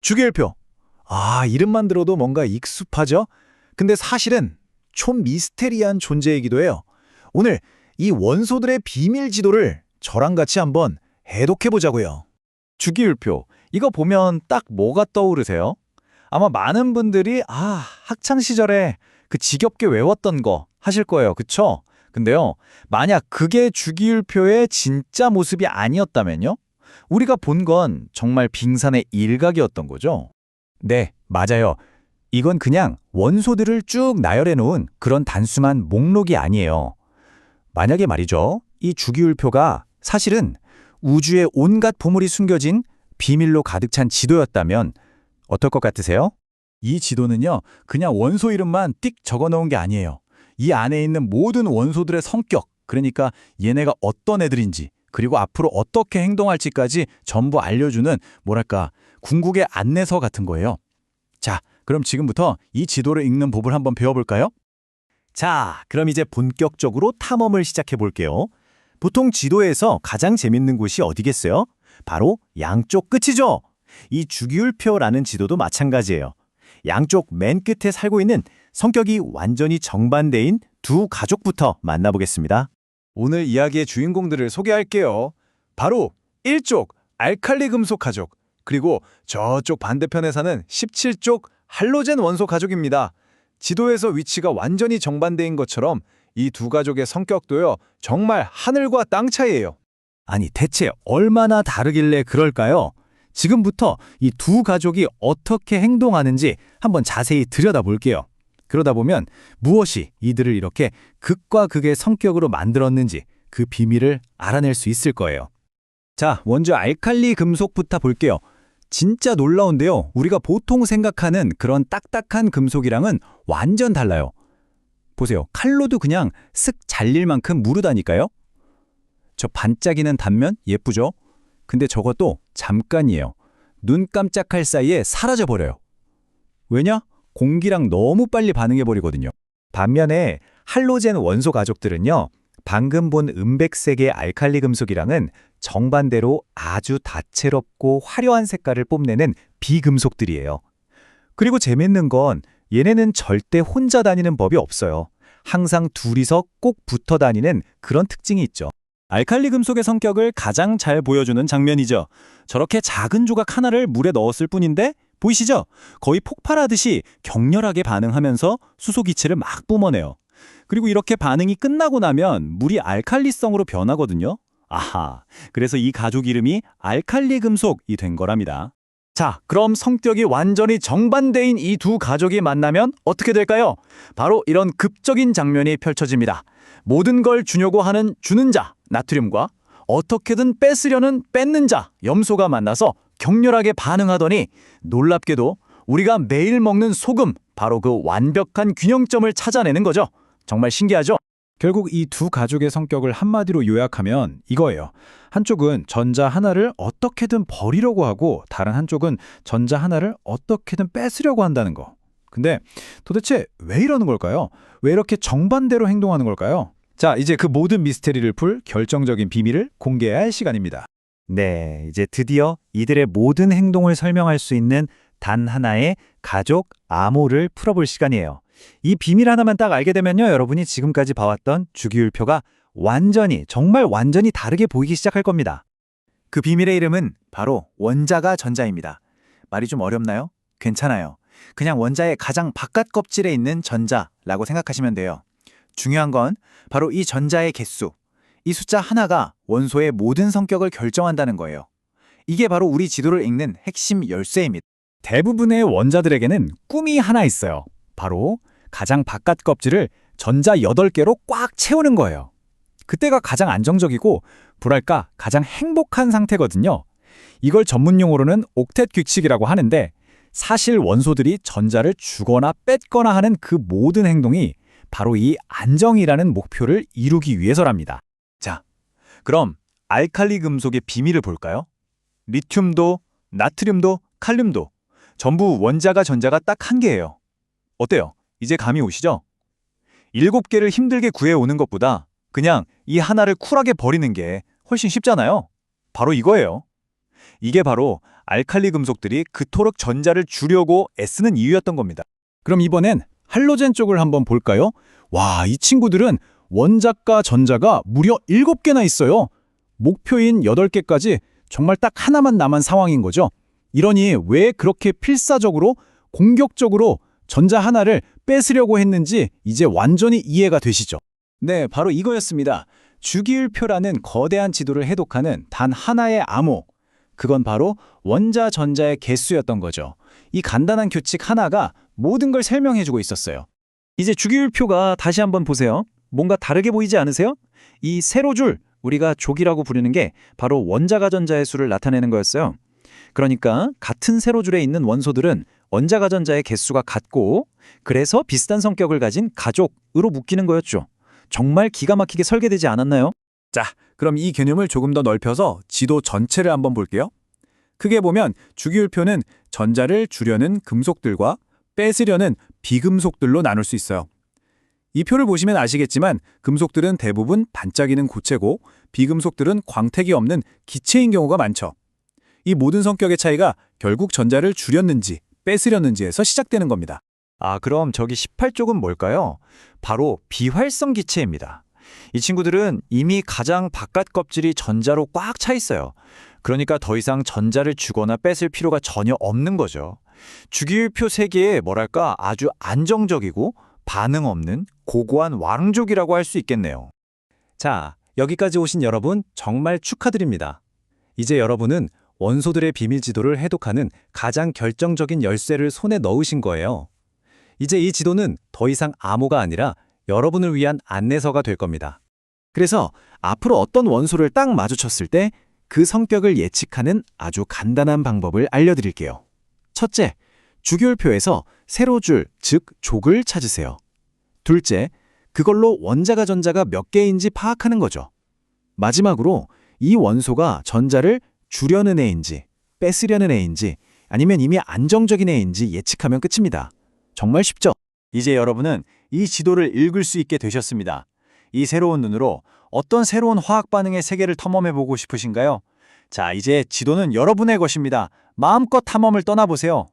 주기율표. 이름만 들어도 뭔가 익숙하죠? 근데 사실은 좀 미스테리한 존재이기도 해요. 오늘 이 원소들의 비밀 지도를 저랑 같이 한번 해독해 보자고요. 주기율표. 이거 보면 딱 뭐가 떠오르세요? 아마 많은 분들이 학창 시절에 그 지겹게 외웠던 거 하실 거예요. 그쵸? 근데요. 만약 그게 주기율표의 진짜 모습이 아니었다면요? 우리가 본 건 정말 빙산의 일각이었던 거죠. 네, 맞아요. 이건 그냥 원소들을 쭉 나열해 놓은 그런 단순한 목록이 아니에요. 만약에 말이죠, 이 주기율표가 사실은 우주의 온갖 보물이 숨겨진 비밀로 가득 찬 지도였다면 어떨 것 같으세요? 이 지도는요, 그냥 원소 이름만 띡 적어 놓은 게 아니에요. 이 안에 있는 모든 원소들의 성격, 그러니까 얘네가 어떤 애들인지, 그리고 앞으로 어떻게 행동할지까지 전부 알려주는 뭐랄까 궁극의 안내서 같은 거예요. 자, 그럼 지금부터 이 지도를 읽는 법을 한번 배워볼까요? 자, 그럼 이제 본격적으로 탐험을 시작해 볼게요. 보통 지도에서 가장 재밌는 곳이 어디겠어요? 바로 양쪽 끝이죠. 이 주기율표라는 지도도 마찬가지예요. 양쪽 맨 끝에 살고 있는 성격이 완전히 정반대인 두 가족부터 만나보겠습니다. 오늘 이야기의 주인공들을 소개할게요. 바로 1쪽 알칼리 금속 가족, 그리고 저쪽 반대편에 사는 17쪽 할로젠 원소 가족입니다. 지도에서 위치가 완전히 정반대인 것처럼 이 두 가족의 성격도요, 정말 하늘과 땅 차이예요. 아니, 대체 얼마나 다르길래 그럴까요? 지금부터 이 두 가족이 어떻게 행동하는지 한번 자세히 들여다볼게요. 그러다 보면 무엇이 이들을 이렇게 극과 극의 성격으로 만들었는지 그 비밀을 알아낼 수 있을 거예요. 자, 먼저 알칼리 금속부터 볼게요. 진짜 놀라운데요. 우리가 보통 생각하는 그런 딱딱한 금속이랑은 완전 달라요. 보세요. 칼로도 그냥 슥 잘릴 만큼 무르다니까요. 저 반짝이는 단면 예쁘죠? 근데 저것도 잠깐이에요. 눈 깜짝할 사이에 사라져버려요. 왜냐? 공기랑 너무 빨리 반응해버리거든요. 반면에 할로젠 원소 가족들은요, 방금 본 은백색의 알칼리 금속이랑은 정반대로 아주 다채롭고 화려한 색깔을 뽐내는 비금속들이에요. 그리고 재밌는 건 얘네는 절대 혼자 다니는 법이 없어요. 항상 둘이서 꼭 붙어 다니는 그런 특징이 있죠. 알칼리 금속의 성격을 가장 잘 보여주는 장면이죠. 저렇게 작은 조각 하나를 물에 넣었을 뿐인데 보이시죠? 거의 폭발하듯이 격렬하게 반응하면서 수소기체를 막 뿜어내요. 그리고 이렇게 반응이 끝나고 나면 물이 알칼리성으로 변하거든요. 그래서 이 가족 이름이 알칼리 금속이 된 거랍니다. 자, 그럼 성격이 완전히 정반대인 이 두 가족이 만나면 어떻게 될까요? 바로 이런 극적인 장면이 펼쳐집니다. 모든 걸 주려고 하는 주는 자, 나트륨과 어떻게든 뺏으려는 뺏는 자, 염소가 만나서 격렬하게 반응하더니 놀랍게도 우리가 매일 먹는 소금, 바로 그 완벽한 균형점을 찾아내는 거죠. 정말 신기하죠? 결국 이 두 가족의 성격을 한마디로 요약하면 이거예요. 한쪽은 전자 하나를 어떻게든 버리려고 하고 다른 한쪽은 전자 하나를 어떻게든 뺏으려고 한다는 거. 근데 도대체 왜 이러는 걸까요? 왜 이렇게 정반대로 행동하는 걸까요? 자, 이제 그 모든 미스테리를 풀 결정적인 비밀을 공개할 시간입니다. 네, 이제 드디어 이들의 모든 행동을 설명할 수 있는 단 하나의 가족 암호를 풀어볼 시간이에요. 이 비밀 하나만 딱 알게 되면요, 여러분이 지금까지 봐왔던 주기율표가 정말 완전히 다르게 보이기 시작할 겁니다. 그 비밀의 이름은 바로 원자가 전자입니다. 말이 좀 어렵나요? 괜찮아요. 그냥 원자의 가장 바깥 껍질에 있는 전자라고 생각하시면 돼요. 중요한 건 바로 이 전자의 개수. 이 숫자 하나가 원소의 모든 성격을 결정한다는 거예요. 이게 바로 우리 지도를 읽는 핵심 열쇠입니다. 대부분의 원자들에게는 꿈이 하나 있어요. 바로 가장 바깥 껍질을 전자 8개로 꽉 채우는 거예요. 그때가 가장 안정적이고 뭐랄까 가장 행복한 상태거든요. 이걸 전문 용어로는 옥텟 규칙이라고 하는데 사실 원소들이 전자를 주거나 뺏거나 하는 그 모든 행동이 바로 이 안정이라는 목표를 이루기 위해서랍니다. 자, 그럼 알칼리 금속의 비밀을 볼까요? 리튬도, 나트륨도, 칼륨도 전부 원자가 전자가 딱 한 개예요. 어때요? 이제 감이 오시죠? 7개를 힘들게 구해오는 것보다 그냥 이 하나를 쿨하게 버리는 게 훨씬 쉽잖아요. 바로 이거예요. 이게 바로 알칼리 금속들이 그토록 전자를 주려고 애쓰는 이유였던 겁니다. 그럼 이번엔 할로젠 쪽을 한번 볼까요? 와, 이 친구들은 원자과 전자가 무려 7개나 있어요. 목표인 8개까지 정말 딱 하나만 남은 상황인 거죠. 이러니 왜 그렇게 필사적으로 공격적으로 전자 하나를 뺏으려고 했는지 이제 완전히 이해가 되시죠? 네, 바로 이거였습니다. 주기율표라는 거대한 지도를 해독하는 단 하나의 암호. 그건 바로 원자 전자의 개수였던 거죠. 이 간단한 규칙 하나가 모든 걸 설명해주고 있었어요. 이제 주기율표가 다시 한번 보세요. 뭔가 다르게 보이지 않으세요? 이 세로줄, 우리가 족이라고 부르는 게 바로 원자가 전자의 수를 나타내는 거였어요. 그러니까 같은 세로줄에 있는 원소들은 원자가 전자의 개수가 같고 그래서 비슷한 성격을 가진 가족으로 묶이는 거였죠. 정말 기가 막히게 설계되지 않았나요? 자, 그럼 이 개념을 조금 더 넓혀서 지도 전체를 한번 볼게요. 크게 보면 주기율표는 전자를 주려는 금속들과 뺏으려는 비금속들로 나눌 수 있어요. 이 표를 보시면 아시겠지만 금속들은 대부분 반짝이는 고체고 비금속들은 광택이 없는 기체인 경우가 많죠. 이 모든 성격의 차이가 결국 전자를 주렸는지 뺏으렸는지에서 시작되는 겁니다. 아, 그럼 저기 18쪽은 뭘까요? 바로 비활성 기체입니다. 이 친구들은 이미 가장 바깥 껍질이 전자로 꽉 차 있어요. 그러니까 더 이상 전자를 주거나 뺏을 필요가 전혀 없는 거죠. 주기율표 세계에 뭐랄까 아주 안정적이고 반응 없는 고고한 왕족이라고 할 수 있겠네요. 자, 여기까지 오신 여러분 정말 축하드립니다. 이제 여러분은 원소들의 비밀 지도를 해독하는 가장 결정적인 열쇠를 손에 넣으신 거예요. 이제 이 지도는 더 이상 암호가 아니라 여러분을 위한 안내서가 될 겁니다. 그래서 앞으로 어떤 원소를 딱 마주쳤을 때 그 성격을 예측하는 아주 간단한 방법을 알려드릴게요. 첫째, 주기율표에서 세로줄, 즉 족을 찾으세요. 둘째, 그걸로 원자가 전자가 몇 개인지 파악하는 거죠. 마지막으로 이 원소가 전자를 주려는 애인지, 뺏으려는 애인지, 아니면 이미 안정적인 애인지 예측하면 끝입니다. 정말 쉽죠? 이제 여러분은 이 지도를 읽을 수 있게 되셨습니다. 이 새로운 눈으로 어떤 새로운 화학 반응의 세계를 탐험해보고 싶으신가요? 자, 이제 지도는 여러분의 것입니다. 마음껏 탐험을 떠나보세요.